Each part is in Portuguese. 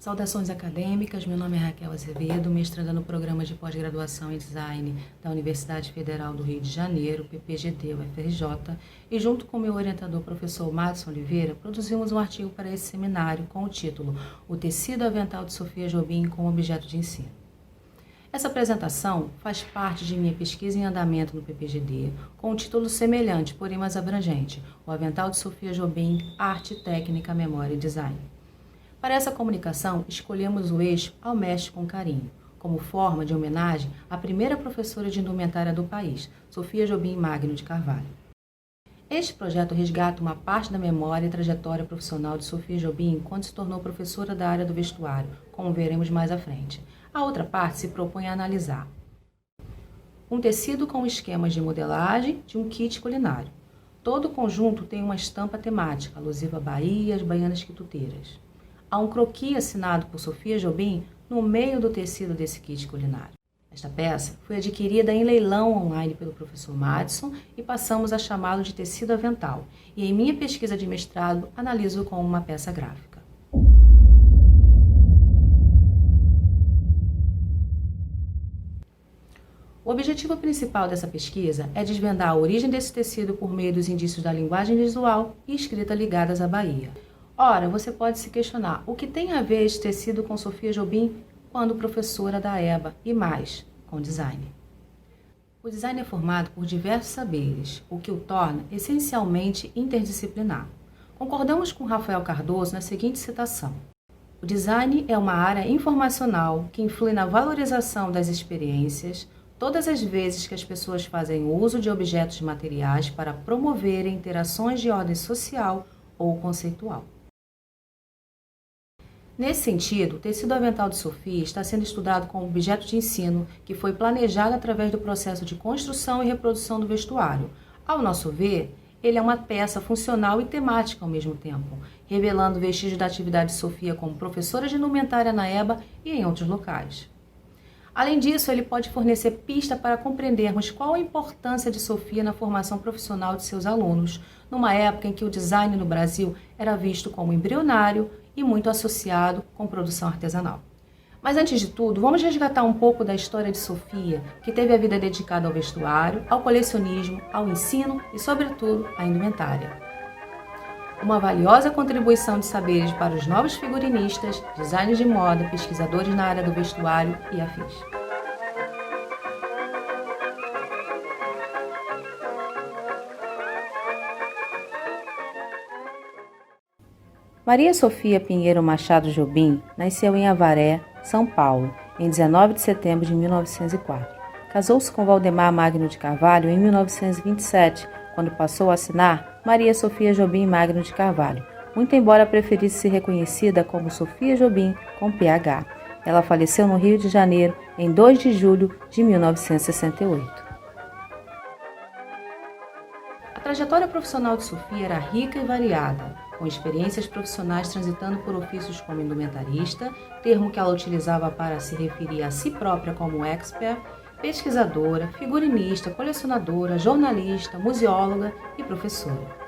Saudações acadêmicas, meu nome é Raquel Azevedo, mestranda no Programa de Pós-Graduação em Design da Universidade Federal do Rio de Janeiro, PPGD, UFRJ, e junto com meu orientador, professor Madison Oliveira, produzimos um artigo para esse seminário com o título O Tecido Avental de Sofia Jobim como Objeto de Ensino. Essa apresentação faz parte de minha pesquisa em andamento no PPGD, com um título semelhante, porém mais abrangente, O Avental de Sofia Jobim, Arte, Técnica, Memória e Design. Para essa comunicação, escolhemos o eixo Ao Mestre com Carinho, como forma de homenagem à primeira professora de indumentária do país, Sofia Jobim Magno de Carvalho. Este projeto resgata uma parte da memória e trajetória profissional de Sofia Jobim quando se tornou professora da área do vestuário, como veremos mais à frente. A outra parte se propõe a analisar um tecido com esquemas de modelagem de um kit culinário. Todo o conjunto tem uma estampa temática, alusiva a Bahia, baianas quituteiras. Há um croquis assinado por Sofia Jobim no meio do tecido desse kit culinário. Esta peça foi adquirida em leilão online pelo professor Madison e passamos a chamá-lo de tecido avental, e em minha pesquisa de mestrado analiso-o como uma peça gráfica. O objetivo principal dessa pesquisa é desvendar a origem desse tecido por meio dos indícios da linguagem visual e escrita ligadas à Bahia. Ora, você pode se questionar, o que tem a ver este tecido com Sofia Jobim quando professora da EBA e mais, com design? O design é formado por diversos saberes, o que o torna essencialmente interdisciplinar. Concordamos com Rafael Cardoso na seguinte citação: o design é uma área informacional que influi na valorização das experiências todas as vezes que as pessoas fazem uso de objetos materiais para promoverem interações de ordem social ou conceitual. Nesse sentido, o tecido avental de Sofia está sendo estudado como objeto de ensino que foi planejado através do processo de construção e reprodução do vestuário. Ao nosso ver, ele é uma peça funcional e temática ao mesmo tempo, revelando vestígios da atividade de Sofia como professora de indumentária na EBA e em outros locais. Além disso, ele pode fornecer pista para compreendermos qual a importância de Sofia na formação profissional de seus alunos, numa época em que o design no Brasil era visto como embrionário e muito associado com produção artesanal. Mas antes de tudo, vamos resgatar um pouco da história de Sofia, que teve a vida dedicada ao vestuário, ao colecionismo, ao ensino e, sobretudo, à indumentária. Uma valiosa contribuição de saberes para os novos figurinistas, designers de moda, pesquisadores na área do vestuário e afins. Maria Sofia Pinheiro Machado Jobim nasceu em Avaré, São Paulo, em 19 de setembro de 1904. Casou-se com Valdemar Magno de Carvalho em 1927, quando passou a assinar Maria Sofia Jobim Magno de Carvalho, muito embora preferisse ser reconhecida como Sofia Jobim com PH. Ela faleceu no Rio de Janeiro em 2 de julho de 1968. A trajetória profissional de Sofia era rica e variada, com experiências profissionais transitando por ofícios como indumentarista, termo que ela utilizava para se referir a si própria como expert, pesquisadora, figurinista, colecionadora, jornalista, museóloga e professora.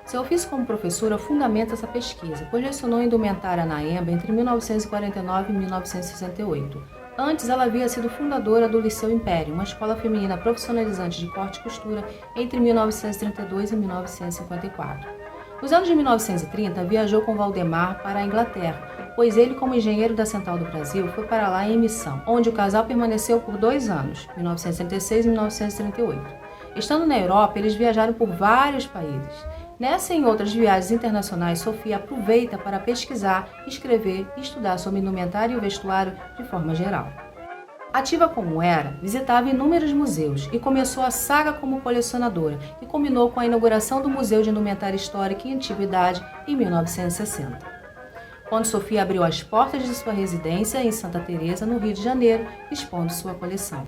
Seu ofício como professora fundamenta essa pesquisa, pois lecionou indumentária na EMBA entre 1949 e 1968. Antes, ela havia sido fundadora do Liceu Império, uma escola feminina profissionalizante de corte e costura entre 1932 e 1954. Nos anos de 1930, viajou com Valdemar para a Inglaterra, pois ele, como engenheiro da Central do Brasil, foi para lá em missão, onde o casal permaneceu por 2 anos, 1936 e 1938. Estando na Europa, eles viajaram por vários países. Nessa e em outras viagens internacionais, Sofia aproveita para pesquisar, escrever e estudar sobre indumentária e o vestuário de forma geral. Ativa como era, visitava inúmeros museus e começou a saga como colecionadora, que culminou com a inauguração do Museu de Indumentária Histórica e Antiguidade em 1960. Quando Sofia abriu as portas de sua residência em Santa Teresa, no Rio de Janeiro, expondo sua coleção.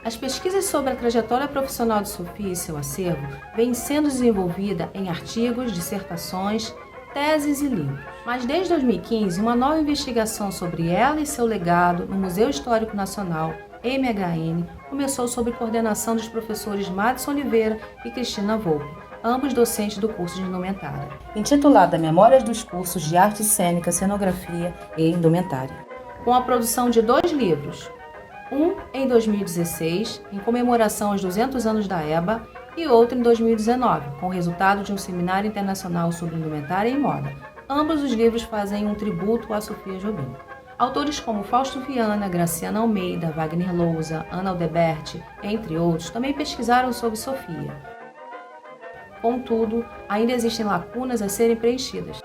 As pesquisas sobre a trajetória profissional de Sofia e seu acervo vêm sendo desenvolvida em artigos, dissertações, teses e livros. Mas desde 2015, uma nova investigação sobre ela e seu legado no Museu Histórico Nacional, MHN, começou sob coordenação dos professores Madison Oliveira e Cristina Volpe, ambos docentes do curso de Indumentária, intitulada Memórias dos Cursos de Arte Cênica, Cenografia e Indumentária, com a produção de 2 livros, um em 2016, em comemoração aos 200 anos da EBA, e outro em 2019, com o resultado de um seminário internacional sobre indumentária e moda. Ambos os livros fazem um tributo a Sofia Jobim. Autores como Fausto Viana, Graciana Almeida, Wagner Lousa, Ana Aldeberti, entre outros, também pesquisaram sobre Sofia. Contudo, ainda existem lacunas a serem preenchidas.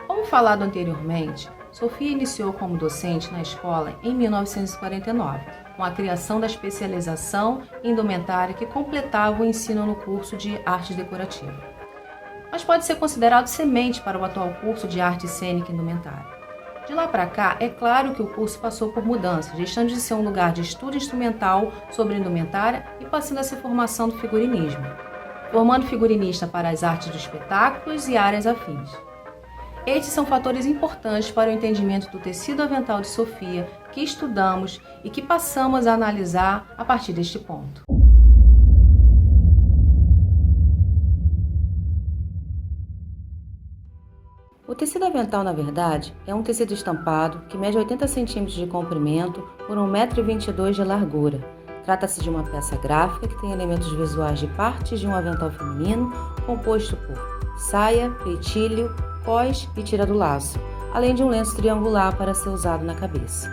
Como falado anteriormente, Sofia iniciou como docente na escola em 1949, com a criação da especialização em indumentária que completava o ensino no curso de Artes Decorativas. Mas pode ser considerado semente para o atual curso de Arte Cênica e Indumentária. De lá para cá, é claro que o curso passou por mudanças, deixando de ser um lugar de estudo instrumental sobre indumentária e passando a ser formação do figurinismo, formando figurinista para as artes do espetáculo e áreas afins. Estes são fatores importantes para o entendimento do tecido avental de Sofia que estudamos e que passamos a analisar a partir deste ponto. O tecido avental, na verdade, é um tecido estampado que mede 80 cm de comprimento por 1,22 m de largura. Trata-se de uma peça gráfica que tem elementos visuais de partes de um avental feminino composto por saia, peitilho, cós e tira do laço, além de um lenço triangular para ser usado na cabeça.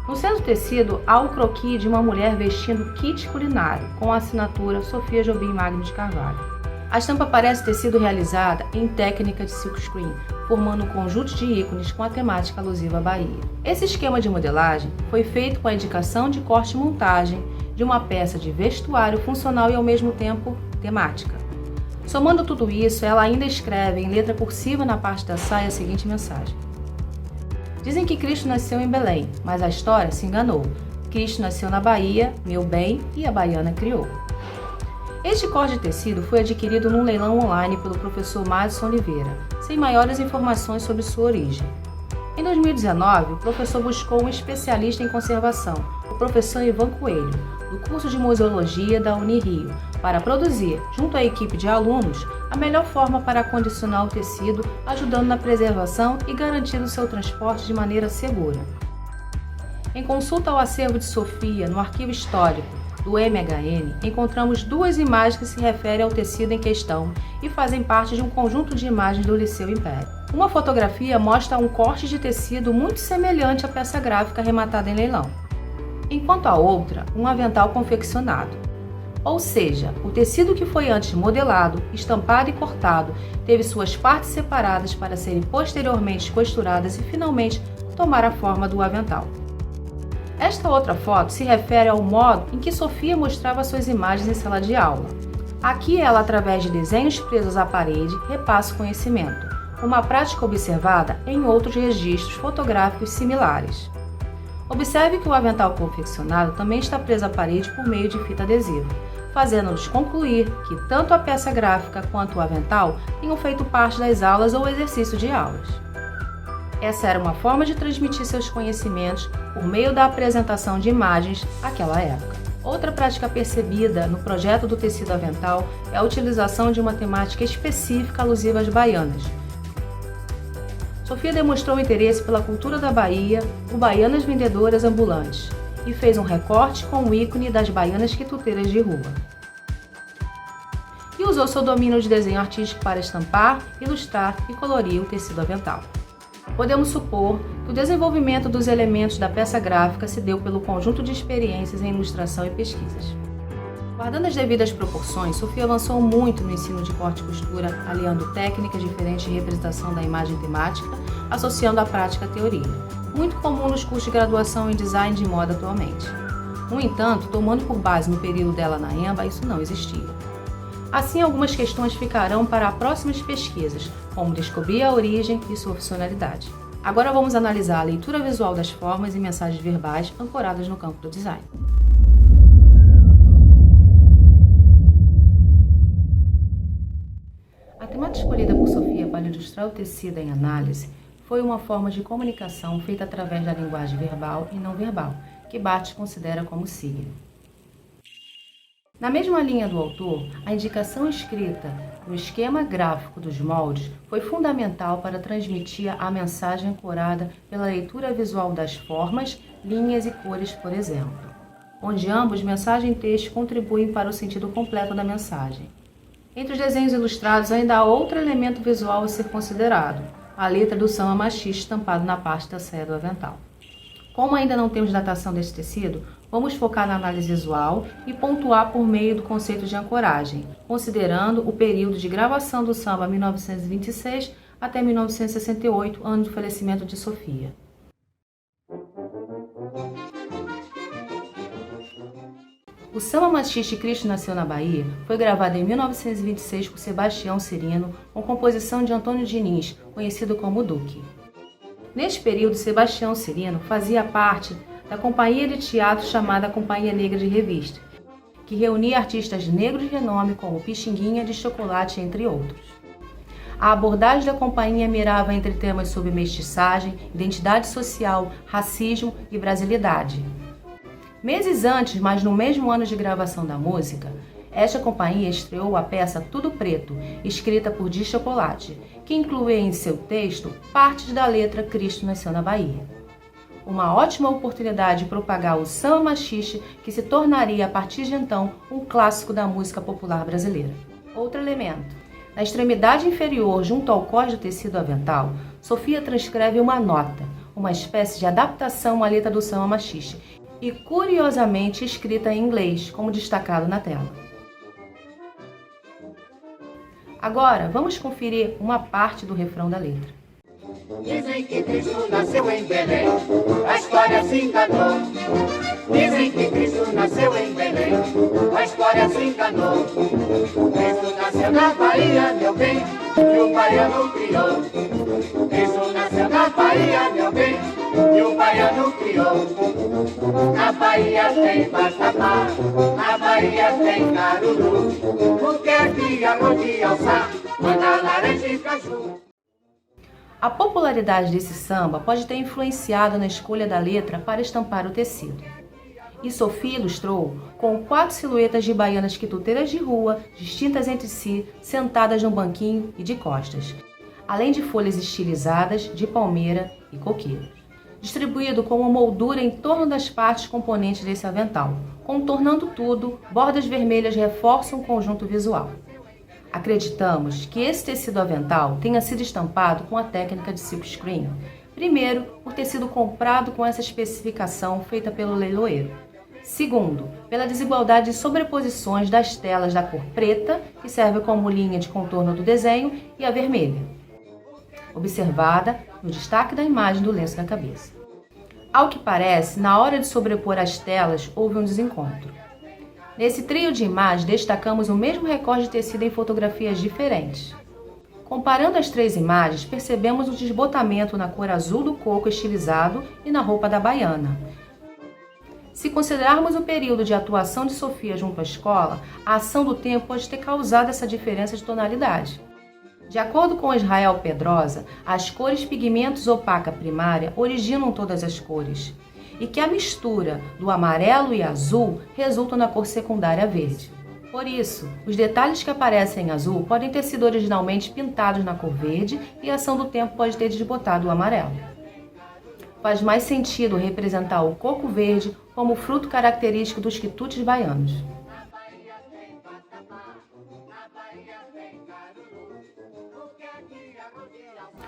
No centro do tecido há o croquis de uma mulher vestindo kit culinário, com a assinatura Sofia Jobim Magno de Carvalho. A estampa parece ter sido realizada em técnica de silkscreen, formando um conjunto de ícones com a temática alusiva à Bahia. Esse esquema de modelagem foi feito com a indicação de corte e montagem de uma peça de vestuário funcional e ao mesmo tempo temática. Somando tudo isso, ela ainda escreve em letra cursiva na parte da saia a seguinte mensagem: dizem que Cristo nasceu em Belém, mas a história se enganou. Cristo nasceu na Bahia, meu bem, e a baiana criou. Este corte de tecido foi adquirido num leilão online pelo professor Madison Oliveira, sem maiores informações sobre sua origem. Em 2019, o professor buscou um especialista em conservação, o professor Ivan Coelho, do curso de Museologia da Unirio, para produzir, junto à equipe de alunos, a melhor forma para acondicionar o tecido, ajudando na preservação e garantindo seu transporte de maneira segura. Em consulta ao acervo de Sofia, no arquivo histórico do MHN, encontramos 2 imagens que se referem ao tecido em questão e fazem parte de um conjunto de imagens do Liceu Império. Uma fotografia mostra um corte de tecido muito semelhante à peça gráfica arrematada em leilão, enquanto a outra, um avental confeccionado. Ou seja, o tecido que foi antes modelado, estampado e cortado teve suas partes separadas para serem posteriormente costuradas e finalmente tomar a forma do avental. Esta outra foto se refere ao modo em que Sofia mostrava suas imagens em sala de aula. Aqui ela, através de desenhos presos à parede, repassa o conhecimento, uma prática observada em outros registros fotográficos similares. Observe que o avental confeccionado também está preso à parede por meio de fita adesiva, fazendo-nos concluir que tanto a peça gráfica quanto o avental tenham feito parte das aulas ou exercício de aulas. Essa era uma forma de transmitir seus conhecimentos por meio da apresentação de imagens àquela época. Outra prática percebida no projeto do tecido avental é a utilização de uma temática específica alusiva às baianas. Sofia demonstrou interesse pela cultura da Bahia, por baianas vendedoras ambulantes, e fez um recorte com o ícone das baianas quituteiras de rua. E usou seu domínio de desenho artístico para estampar, ilustrar e colorir o tecido avental. Podemos supor que o desenvolvimento dos elementos da peça gráfica se deu pelo conjunto de experiências em ilustração e pesquisas. Guardando as devidas proporções, Sofia avançou muito no ensino de corte e costura, aliando técnicas diferentes de representação da imagem temática, associando a prática à teoria, muito comum nos cursos de graduação em design de moda atualmente. No entanto, tomando por base no período dela na EMBA, isso não existia. Assim, algumas questões ficarão para próximas pesquisas, como descobrir a origem e sua funcionalidade. Agora vamos analisar a leitura visual das formas e mensagens verbais ancoradas no campo do design. A temática escolhida por Sofia para ilustrar o tecido em análise foi uma forma de comunicação feita através da linguagem verbal e não verbal, que Barthes considera como signo. Na mesma linha do autor, a indicação escrita no esquema gráfico dos moldes foi fundamental para transmitir a mensagem ancorada pela leitura visual das formas, linhas e cores, por exemplo, onde ambos, mensagem e texto, contribuem para o sentido completo da mensagem. Entre os desenhos ilustrados, ainda há outro elemento visual a ser considerado, a letra do samba machista estampado na parte da saia do avental. Como ainda não temos datação desse tecido, vamos focar na análise visual e pontuar por meio do conceito de ancoragem, considerando o período de gravação do samba 1926 até 1968, ano do falecimento de Sofia. O samba machista Cristo Nasceu na Bahia foi gravado em 1926 por Sebastião Cirino, com composição de Antônio Diniz, conhecido como Duque. Neste período, Sebastião Cirino fazia parte da companhia de teatro chamada Companhia Negra de Revista, que reunia artistas negros de renome como Pixinguinha de Chocolate, entre outros. A abordagem da companhia mirava entre temas sobre mestiçagem, identidade social, racismo e brasilidade. Meses antes, mas no mesmo ano de gravação da música, esta companhia estreou a peça Tudo Preto, escrita por Di Chocolate, que incluía em seu texto partes da letra Cristo Nasceu na Bahia. Uma ótima oportunidade de propagar o samba machista, que se tornaria a partir de então um clássico da música popular brasileira. Outro elemento. Na extremidade inferior, junto ao cós do tecido avental, Sofia transcreve uma nota, uma espécie de adaptação à letra do samba machista, e curiosamente escrita em inglês, como destacado na tela. Agora, vamos conferir uma parte do refrão da letra. Dizem que Cristo nasceu em Belém, a história se enganou. Dizem que Cristo nasceu em Belém, a história se enganou. Cristo nasceu na Bahia, meu bem, e o baiano criou. Cristo nasceu na Bahia, meu bem, e o baiano criou. Na Bahia tem Vatapá, na Bahia tem Caruru, o que é que arrodia alçar, manda laranja e caju. A popularidade desse samba pode ter influenciado na escolha da letra para estampar o tecido. E Sofia ilustrou com 4 silhuetas de baianas quituteiras de rua, distintas entre si, sentadas num banquinho e de costas, além de folhas estilizadas de palmeira e coqueiro, distribuído com uma moldura em torno das partes componentes desse avental. Contornando tudo, bordas vermelhas reforçam o conjunto visual. Acreditamos que esse tecido avental tenha sido estampado com a técnica de silkscreen, primeiro, por ter sido comprado com essa especificação feita pelo leiloeiro. Segundo, pela desigualdade de sobreposições das telas da cor preta, que serve como linha de contorno do desenho, e a vermelha, observada no destaque da imagem do lenço da cabeça. Ao que parece, na hora de sobrepor as telas, houve um desencontro. Nesse trio de imagens, destacamos o mesmo recorte de tecido em fotografias diferentes. Comparando as 3 imagens, percebemos o desbotamento na cor azul do coco estilizado e na roupa da baiana. Se considerarmos o período de atuação de Sofia junto à escola, a ação do tempo pode ter causado essa diferença de tonalidade. De acordo com Israel Pedrosa, as cores pigmentos opaca primária originam todas as cores, e que a mistura do amarelo e azul resulta na cor secundária verde. Por isso, os detalhes que aparecem em azul podem ter sido originalmente pintados na cor verde e a ação do tempo pode ter desbotado o amarelo. Faz mais sentido representar o coco verde como fruto característico dos quitutes baianos.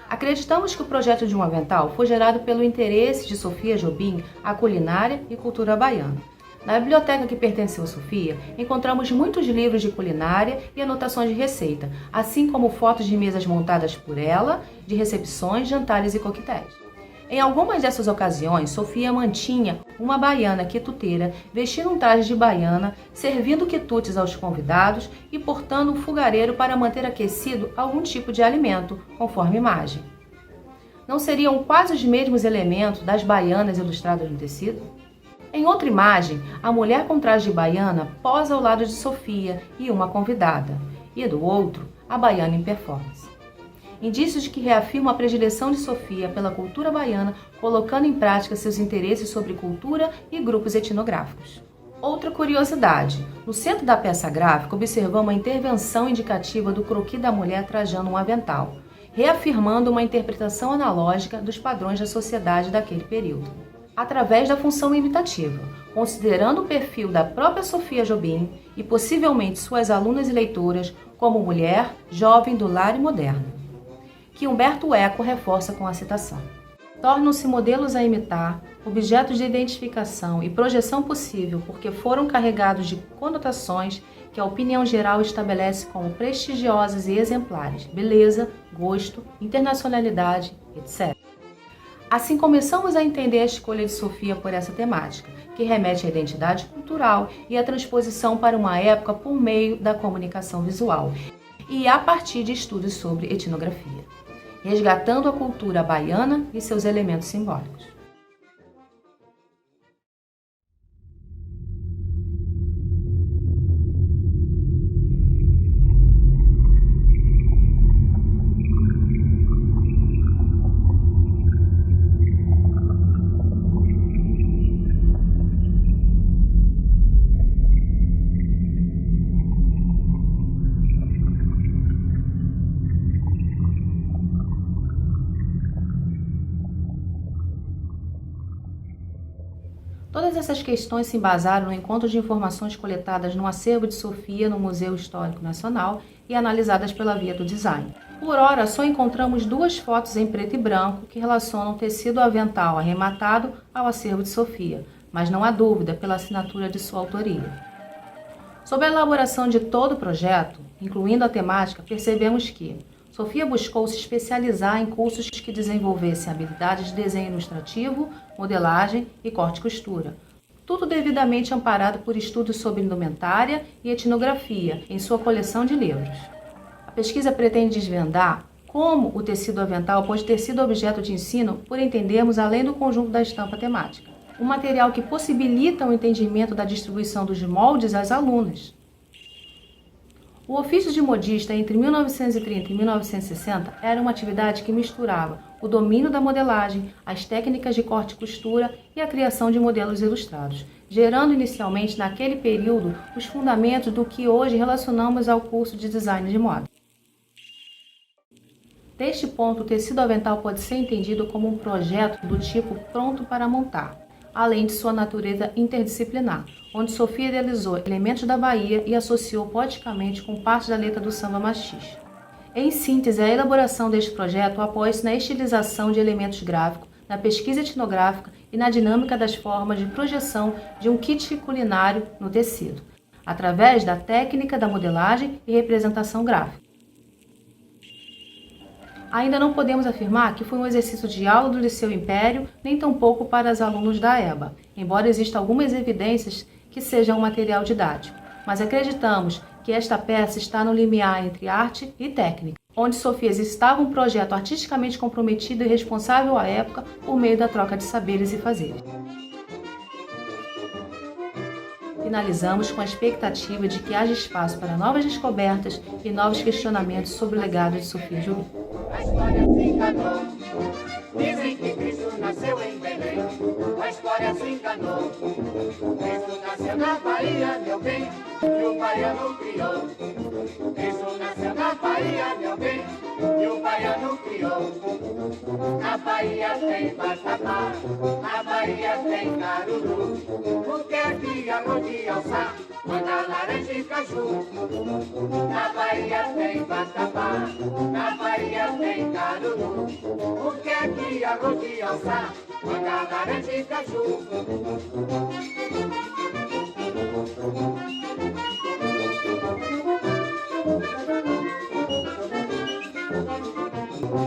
Acreditamos que o projeto de um avental foi gerado pelo interesse de Sofia Jobim à culinária e cultura baiana. Na biblioteca que pertenceu a Sofia, encontramos muitos livros de culinária e anotações de receita, assim como fotos de mesas montadas por ela, de recepções, jantares e coquetéis. Em algumas dessas ocasiões, Sofia mantinha uma baiana quituteira, vestindo um traje de baiana, servindo quitutes aos convidados e portando um fogareiro para manter aquecido algum tipo de alimento, conforme imagem. Não seriam quase os mesmos elementos das baianas ilustradas no tecido? Em outra imagem, a mulher com traje de baiana posa ao lado de Sofia e uma convidada, e do outro, a baiana em performance. indícios de que reafirmam a predileção de Sofia pela cultura baiana, colocando em prática seus interesses sobre cultura e grupos etnográficos. Outra curiosidade, no centro da peça gráfica observamos a intervenção indicativa do croquis da mulher trajando um avental, reafirmando uma interpretação analógica dos padrões da sociedade daquele período, através da função imitativa, considerando o perfil da própria Sofia Jobim e possivelmente suas alunas e leitoras como mulher, jovem do lar e moderna, que Humberto Eco reforça com a citação. Tornam-se modelos a imitar, objetos de identificação e projeção possível porque foram carregados de conotações que a opinião geral estabelece como prestigiosas e exemplares, beleza, gosto, internacionalidade, etc. Assim começamos a entender a escolha de Sofia por essa temática, que remete à identidade cultural e à transposição para uma época por meio da comunicação visual e a partir de estudos sobre etnografia, resgatando a cultura baiana e seus elementos simbólicos. Todas essas questões se embasaram no encontro de informações coletadas no acervo de Sofia no Museu Histórico Nacional e analisadas pela via do design. Por ora, só encontramos 2 fotos em preto e branco que relacionam o tecido avental arrematado ao acervo de Sofia, mas não há dúvida pela assinatura de sua autoria. Sob a elaboração de todo o projeto, incluindo a temática, percebemos que Sofia buscou se especializar em cursos que desenvolvessem habilidades de desenho ilustrativo, modelagem e corte e costura. Tudo devidamente amparado por estudos sobre indumentária e etnografia em sua coleção de livros. A pesquisa pretende desvendar como o tecido avental pode ter sido objeto de ensino por entendermos além do conjunto da estampa temática, um material que possibilita o entendimento da distribuição dos moldes às alunas. O ofício de modista entre 1930 e 1960 era uma atividade que misturava o domínio da modelagem, as técnicas de corte e costura e a criação de modelos ilustrados, gerando inicialmente naquele período os fundamentos do que hoje relacionamos ao curso de design de moda. Deste ponto, o tecido avental pode ser entendido como um projeto do tipo pronto para montar, além de sua natureza interdisciplinar, onde Sofia idealizou elementos da Bahia e associou poeticamente com parte da letra do samba machis. Em síntese, a elaboração deste projeto apoia-se na estilização de elementos gráficos, na pesquisa etnográfica e na dinâmica das formas de projeção de um kit culinário no tecido, através da técnica da modelagem e representação gráfica. Ainda não podemos afirmar que foi um exercício de aula do Liceu Império, nem tampouco para os alunos da EBA, embora existam algumas evidências que seja um material didático. Mas acreditamos que esta peça está no limiar entre arte e técnica, onde Sofia exercitava um projeto artisticamente comprometido e responsável à época por meio da troca de saberes e fazeres. Finalizamos com a expectativa de que haja espaço para novas descobertas e novos questionamentos sobre o legado de Sofia Jobim. A história se enganou. Dizem que Cristo nasceu em Belém. A história se enganou. Cristo nasceu na Bahia, meu bem, e o baiano criou. Cristo nasceu na Bahia, meu bem, e o baiano criou. Na Bahia tem vatapá, na Bahia tem caruru. O que é que arroz alçar, manda laranja e caju. Na Bahia tem vatapá, na Bahia tem caruru. O que é que arroz de alçar, manga, laranja e caju.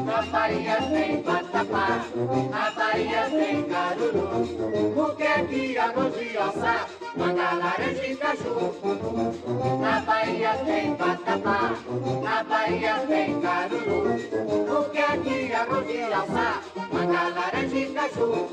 Na Bahia tem vatapá, na Bahia tem caruru. O que é que arroz de alçar, manga, laranja e caju. Na Bahia tem vatapá, na Bahia tem caruru. O que é que arroz de alçar, manga, laranja e caju.